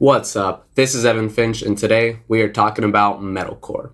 What's up? This is Evan Finch, and today we are talking about metalcore.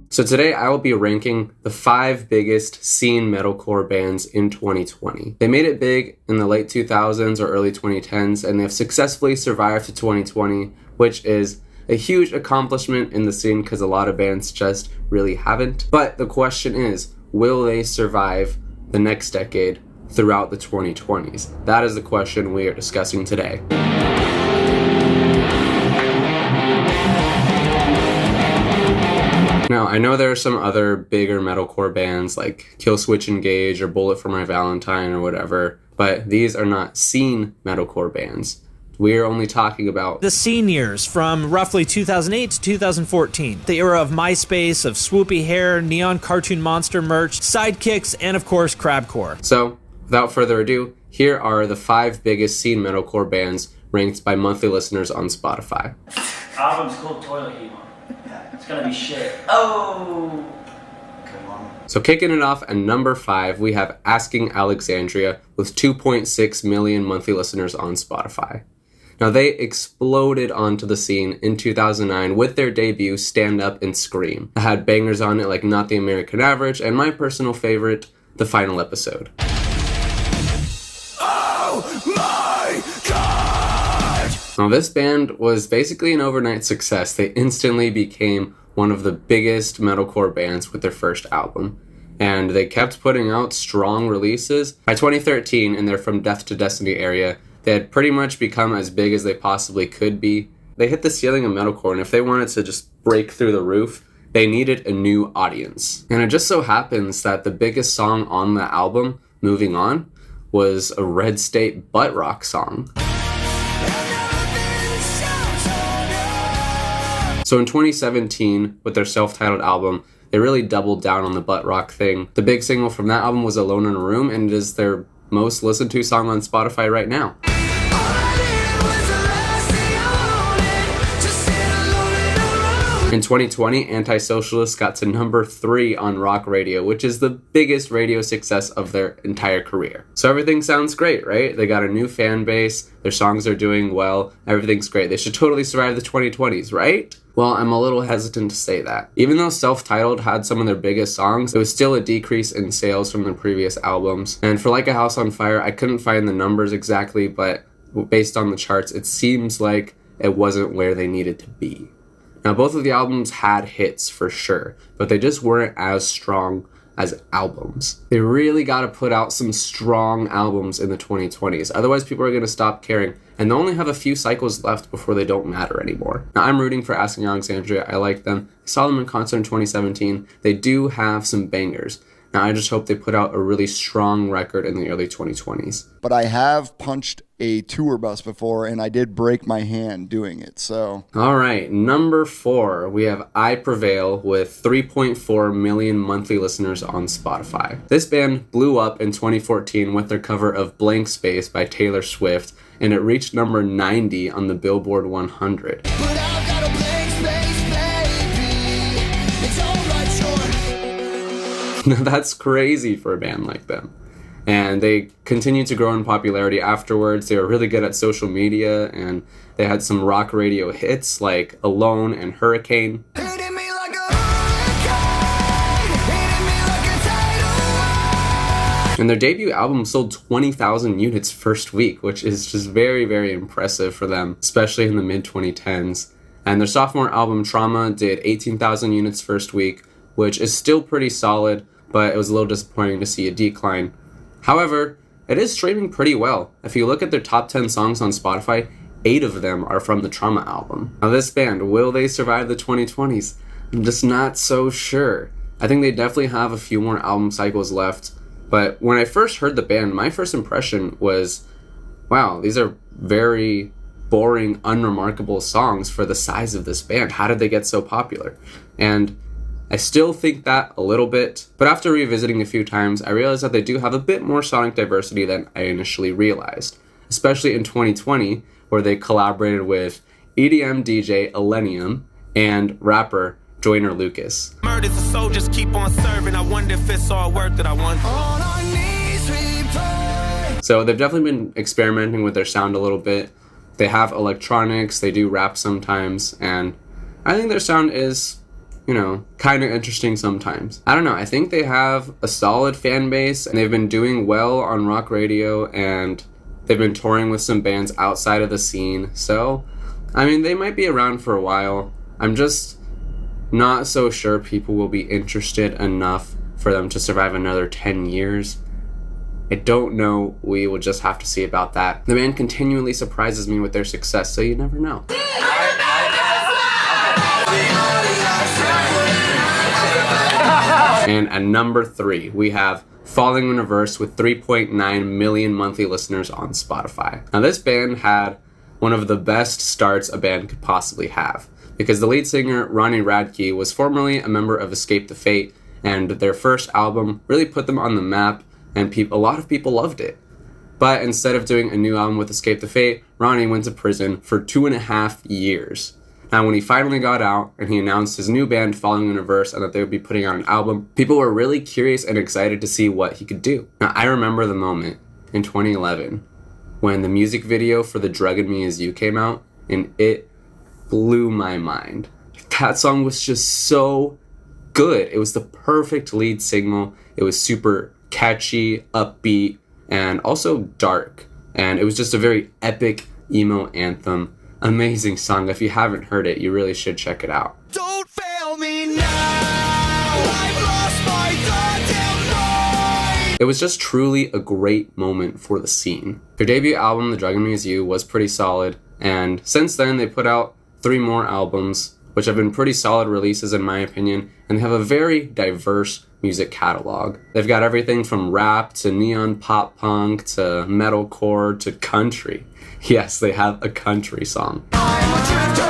So today I will be ranking the 5 biggest scene metalcore bands in 2020. They made it big in the late 2000s or early 2010s, and they have successfully survived to 2020, which is a huge accomplishment in the scene because a lot of bands just really haven't. But the question is, will they survive the next decade throughout the 2020s? That is the question we are discussing today. Now, I know there are some other bigger metalcore bands like Killswitch Engage or Bullet for My Valentine or whatever, but these are not scene metalcore bands. We're only talking about the scene years from roughly 2008 to 2014. The era of MySpace, of swoopy hair, neon cartoon monster merch, sidekicks, and of course, crabcore. So, without further ado, here are the 5 biggest scene metalcore bands ranked by monthly listeners on Spotify. Album's called Toilet Humor. It's gonna be shit. Oh! Come on. So kicking it off at number 5, we have Asking Alexandria with 2.6 million monthly listeners on Spotify. Now, they exploded onto the scene in 2009 with their debut, Stand Up and Scream. It had bangers on it like Not the American Average, and my personal favorite, The Final Episode. Oh my God! Now, this band was basically an overnight success. They instantly became one of the biggest metalcore bands with their first album. And they kept putting out strong releases. By 2013, in their From Death to Destiny area, they had pretty much become as big as they possibly could be. They hit the ceiling of metalcore, and if they wanted to just break through the roof, they needed a new audience. And it just so happens that the biggest song on the album, Moving On, was a Red State butt rock song. So in 2017, with their self-titled album, they really doubled down on the butt rock thing. The big single from that album was Alone in a Room, and it is their most listened to song on Spotify right now. In 2020, Anti-Socialist got to number 3 on rock radio, which is the biggest radio success of their entire career. So everything sounds great, right? They got a new fan base, their songs are doing well, everything's great. They should totally survive the 2020s, right? Well, I'm a little hesitant to say that. Even though Self-Titled had some of their biggest songs, it was still a decrease in sales from their previous albums. And for Like a House on Fire, I couldn't find the numbers exactly, but based on the charts, it seems like it wasn't where they needed to be. Now, both of the albums had hits for sure, but they just weren't as strong as albums. They really got to put out some strong albums in the 2020s, otherwise people are going to stop caring, and they'll only have a few cycles left before they don't matter anymore. Now, I'm rooting for Asking Alexandria. I like them. I saw them in concert in 2017. They do have some bangers. Now, I just hope they put out a really strong record in the early 2020s. But I have punched a tour bus before, and I did break my hand doing it, so. All right, number 4, we have I Prevail with 3.4 million monthly listeners on Spotify. This band blew up in 2014 with their cover of Blank Space by Taylor Swift, and it reached number 90 on the Billboard 100. But I've got a blank space, baby. It's all right, sure. Now, that's crazy for a band like them. And they continued to grow in popularity afterwards. They were really good at social media, and they had some rock radio hits like Alone and Hurricane. Hitting me like a hurricane, hitting me like a tidal wave. And their debut album sold 20,000 units first week, which is just very, very impressive for them, especially in the mid-2010s. And their sophomore album, Trauma, did 18,000 units first week, which is still pretty solid, but it was a little disappointing to see a decline. However, it is streaming pretty well. If you look at their top 10 songs on Spotify, 8 of them are from the Trauma album. Now, this band, will they survive the 2020s? I'm just not so sure. I think they definitely have a few more album cycles left, but when I first heard the band, my first impression was, wow, these are very boring, unremarkable songs for the size of this band. How did they get so popular? And I still think that a little bit, but after revisiting a few times, I realized that they do have a bit more sonic diversity than I initially realized, especially in 2020, where they collaborated with EDM DJ Illenium and rapper Joyner Lucas. Murders of soldiers keep on serving. I wonder if it's all worth it. I wonder. On our knees So they've definitely been experimenting with their sound a little bit. They have electronics, they do rap sometimes, and I think their sound is, kind of interesting sometimes. I don't know, I think they have a solid fan base, and they've been doing well on rock radio, and they've been touring with some bands outside of the scene. So, they might be around for a while. I'm just not so sure people will be interested enough for them to survive another 10 years. I don't know. We will just have to see about that. The band continually surprises me with their success, so you never know. And at number 3, we have Falling in Reverse with 3.9 million monthly listeners on Spotify. Now, this band had one of the best starts a band could possibly have, because the lead singer, Ronnie Radke, was formerly a member of Escape the Fate, and their first album really put them on the map, and a lot of people loved it. But instead of doing a new album with Escape the Fate, Ronnie went to prison for 2.5 years. Now, when he finally got out and he announced his new band, Falling in Reverse, and that they would be putting out an album, people were really curious and excited to see what he could do. Now, I remember the moment in 2011 when the music video for The Drug in Me Is You came out, and it blew my mind. That song was just so good. It was the perfect lead single. It was super catchy, upbeat, and also dark. And it was just a very epic emo anthem. Amazing song. If you haven't heard it, you really should check it out. Don't fail me now. I've lost my goddamn mind. It was just truly a great moment for the scene. Their debut album, The Drug in Me Is You, was pretty solid, and since then they put out 3 more albums, which have been pretty solid releases in my opinion, and they have a very diverse music catalog. They've got everything from rap to neon pop punk to metalcore to country. Yes, they have a country song. I'm a drifter.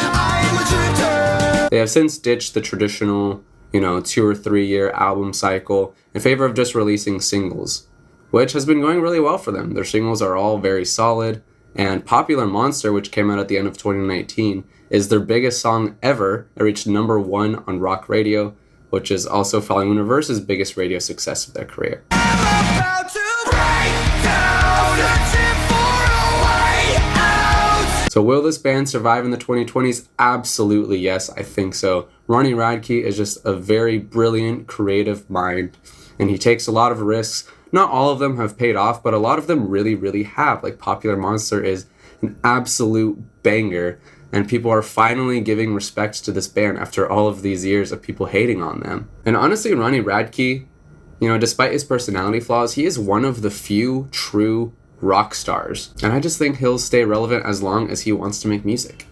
I'm a drifter. They have since ditched the traditional, 2 or 3 year album cycle in favor of just releasing singles, which has been going really well for them. Their singles are all very solid, and Popular Monster, which came out at the end of 2019, is their biggest song ever. It reached number 1 on rock radio, which is also Falling in Reverse's biggest radio success of their career. I'm about to break down, searching for a way out. So will this band survive in the 2020s? Absolutely yes, I think so. Ronnie Radke is just a very brilliant, creative mind, and he takes a lot of risks. Not all of them have paid off, but a lot of them really, really have. Like Popular Monster is an absolute banger, and people are finally giving respect to this band after all of these years of people hating on them. And honestly, Ronnie Radke, despite his personality flaws, he is one of the few true rock stars. And I just think he'll stay relevant as long as he wants to make music.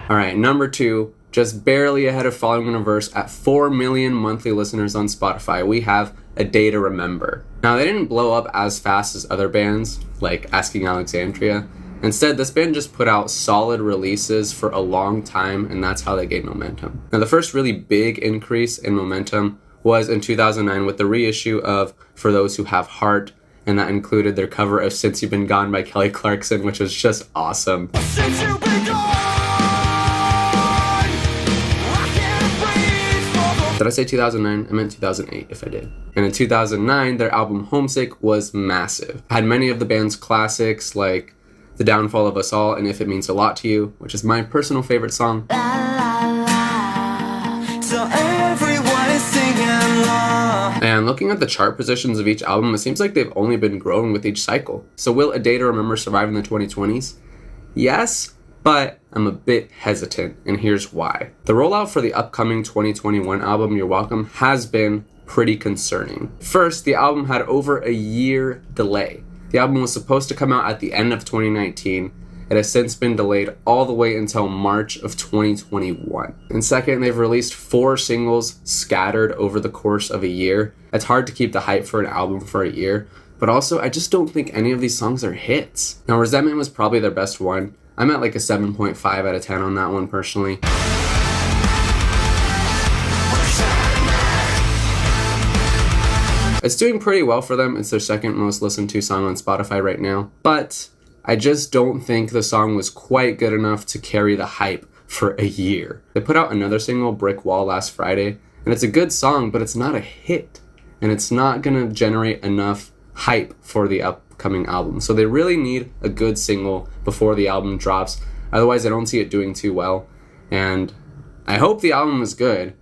Alright, number 2, just barely ahead of Falling in Reverse at 4 million monthly listeners on Spotify, we have A Day to Remember. Now, they didn't blow up as fast as other bands, like Asking Alexandria. Instead, this band just put out solid releases for a long time, and that's how they gained momentum. Now, the first really big increase in momentum was in 2009 with the reissue of For Those Who Have Heart, and that included their cover of Since You've Been Gone by Kelly Clarkson, which was just awesome. Since you've been gone, I can't breathe. Did I say 2009? I meant 2008 if I did. And in 2009, their album Homesick was massive. It had many of the band's classics like The Downfall of Us All and If It Means a Lot to You, which is my personal favorite song. La, la, la. So everyone is singing along. And looking at the chart positions of each album, it seems like they've only been growing with each cycle. So will A Day to Remember survive in the 2020s? Yes, but I'm a bit hesitant, and here's why. The rollout for the upcoming 2021 album, You're Welcome, has been pretty concerning. First, the album had over a year delay. The album was supposed to come out at the end of 2019. It has since been delayed all the way until March of 2021. And second, they've released 4 singles scattered over the course of a year. It's hard to keep the hype for an album for a year, but also I just don't think any of these songs are hits. Now, Resentment was probably their best one. I'm at like a 7.5 out of 10 on that one personally. It's doing pretty well for them. It's their second most listened to song on Spotify right now. But I just don't think the song was quite good enough to carry the hype for a year. They put out another single, Brick Wall, last Friday, and it's a good song, but it's not a hit, and it's not gonna generate enough hype for the upcoming album. So they really need a good single before the album drops. Otherwise, I don't see it doing too well. And I hope the album is good,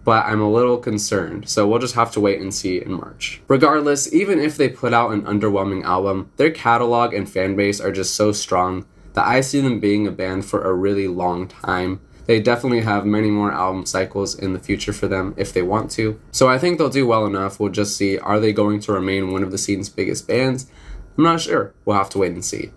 but I'm a little concerned. So we'll just have to wait and see in March. Regardless, even if they put out an underwhelming album, their catalog and fan base are just so strong that I see them being a band for a really long time. They definitely have many more album cycles in the future for them if they want to. So I think they'll do well enough. We'll just see, are they going to remain one of the scene's biggest bands? I'm not sure. We'll have to wait and see.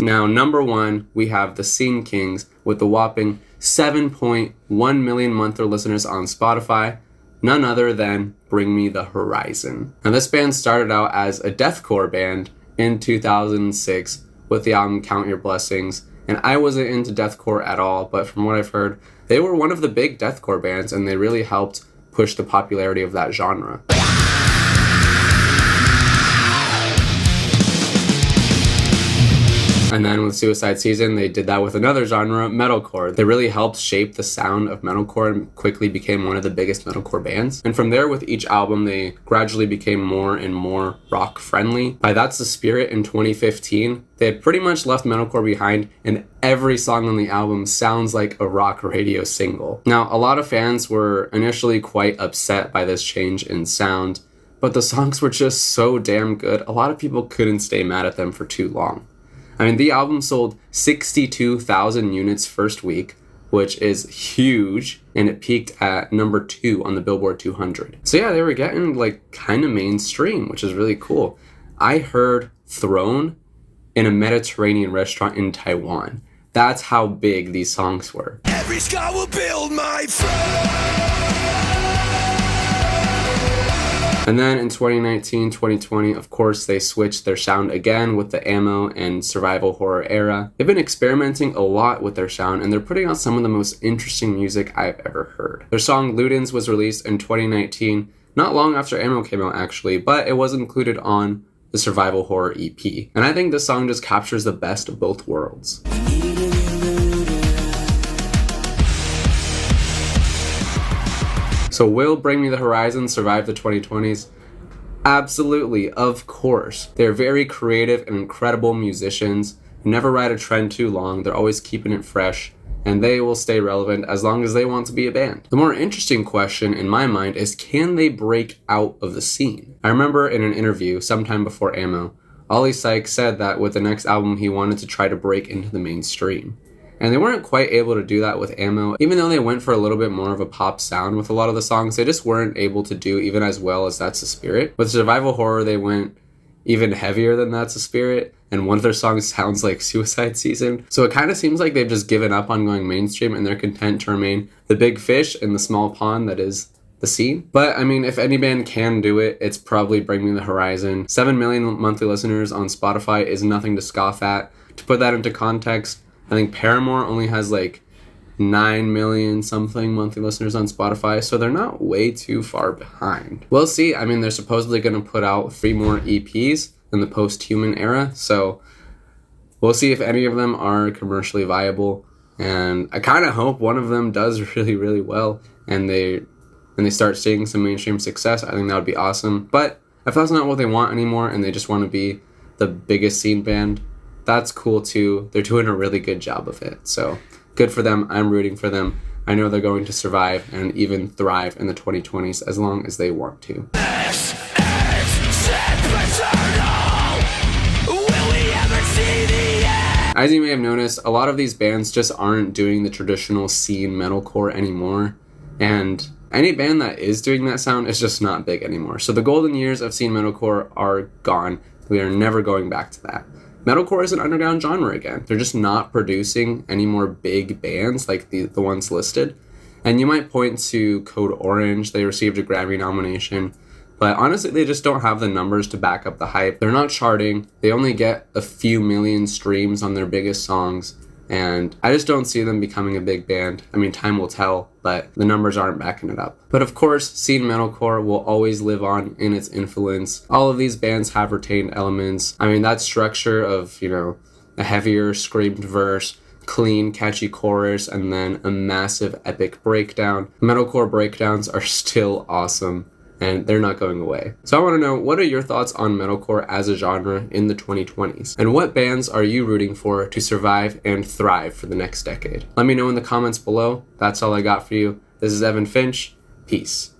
Now, number 1, we have the Scene Kings with the whopping 7.1 million monthly listeners on Spotify. None other than Bring Me the Horizon. Now, this band started out as a deathcore band in 2006 with the album Count Your Blessings, and I wasn't into deathcore at all, but from what I've heard, they were one of the big deathcore bands, and they really helped push the popularity of that genre. And then with Suicide Season, they did that with another genre, metalcore. They really helped shape the sound of metalcore and quickly became one of the biggest metalcore bands. And from there, with each album, they gradually became more and more rock friendly. By That's the Spirit in 2015, they had pretty much left metalcore behind, and every song on the album sounds like a rock radio single. Now, a lot of fans were initially quite upset by this change in sound, but the songs were just so damn good, a lot of people couldn't stay mad at them for too long. I mean, the album sold 62,000 units first week, which is huge, and it peaked at number 2 on the Billboard 200. So yeah, they were getting like kind of mainstream, which is really cool. I heard Throne in a Mediterranean restaurant in Taiwan. That's how big these songs were. Every scar will build my friend. And then in 2019, 2020, of course, they switched their sound again with the Ammo and survival horror era. They've been experimenting a lot with their sound, and they're putting out some of the most interesting music I've ever heard. Their song Ludens was released in 2019, not long after Ammo came out actually, but it was included on the survival horror EP. And I think this song just captures the best of both worlds. So will Bring Me the Horizon survive the 2020s? Absolutely, of course. They're very creative and incredible musicians who never ride a trend too long. They're always keeping it fresh, and they will stay relevant as long as they want to be a band. The more interesting question in my mind is, can they break out of the scene? I remember in an interview sometime before Ammo, Ollie Sykes said that with the next album he wanted to try to break into the mainstream. And they weren't quite able to do that with Ammo. Even though they went for a little bit more of a pop sound with a lot of the songs, they just weren't able to do even as well as That's the Spirit. With survival horror, they went even heavier than That's the Spirit, and one of their songs sounds like Suicide Season. So it kind of seems like they've just given up on going mainstream, and they're content to remain the big fish in the small pond that is the scene. But I mean, if any band can do it, it's probably Bring Me the Horizon. 7 million monthly listeners on Spotify is nothing to scoff at. To put that into context, I think Paramore only has like 9 million something monthly listeners on Spotify, so they're not way too far behind. We'll see. I mean, they're supposedly going to put out 3 more EPs in the post-human era, so we'll see if any of them are commercially viable. And I kind of hope one of them does really, really well, and they start seeing some mainstream success. I think that would be awesome. But if that's not what they want anymore, and they just want to be the biggest scene band, that's cool too. They're doing a really good job of it. So good for them. I'm rooting for them. I know they're going to survive and even thrive in the 2020s as long as they want to. As you may have noticed, a lot of these bands just aren't doing the traditional scene metalcore anymore. And any band that is doing that sound is just not big anymore. So the golden years of scene metalcore are gone. We are never going back to that. Metalcore is an underground genre again. They're just not producing any more big bands like the ones listed. And you might point to Code Orange. They received a Grammy nomination. But honestly, they just don't have the numbers to back up the hype. They're not charting. They only get a few million streams on their biggest songs. And I just don't see them becoming a big band. I mean, time will tell, but the numbers aren't backing it up. But of course, scene metalcore will always live on in its influence. All of these bands have retained elements. I mean, that structure of, a heavier screamed verse, clean, catchy chorus, and then a massive epic breakdown. Metalcore breakdowns are still awesome, and they're not going away. So I want to know, what are your thoughts on metalcore as a genre in the 2020s? And what bands are you rooting for to survive and thrive for the next decade? Let me know in the comments below. That's all I got for you. This is Evan Finch. Peace.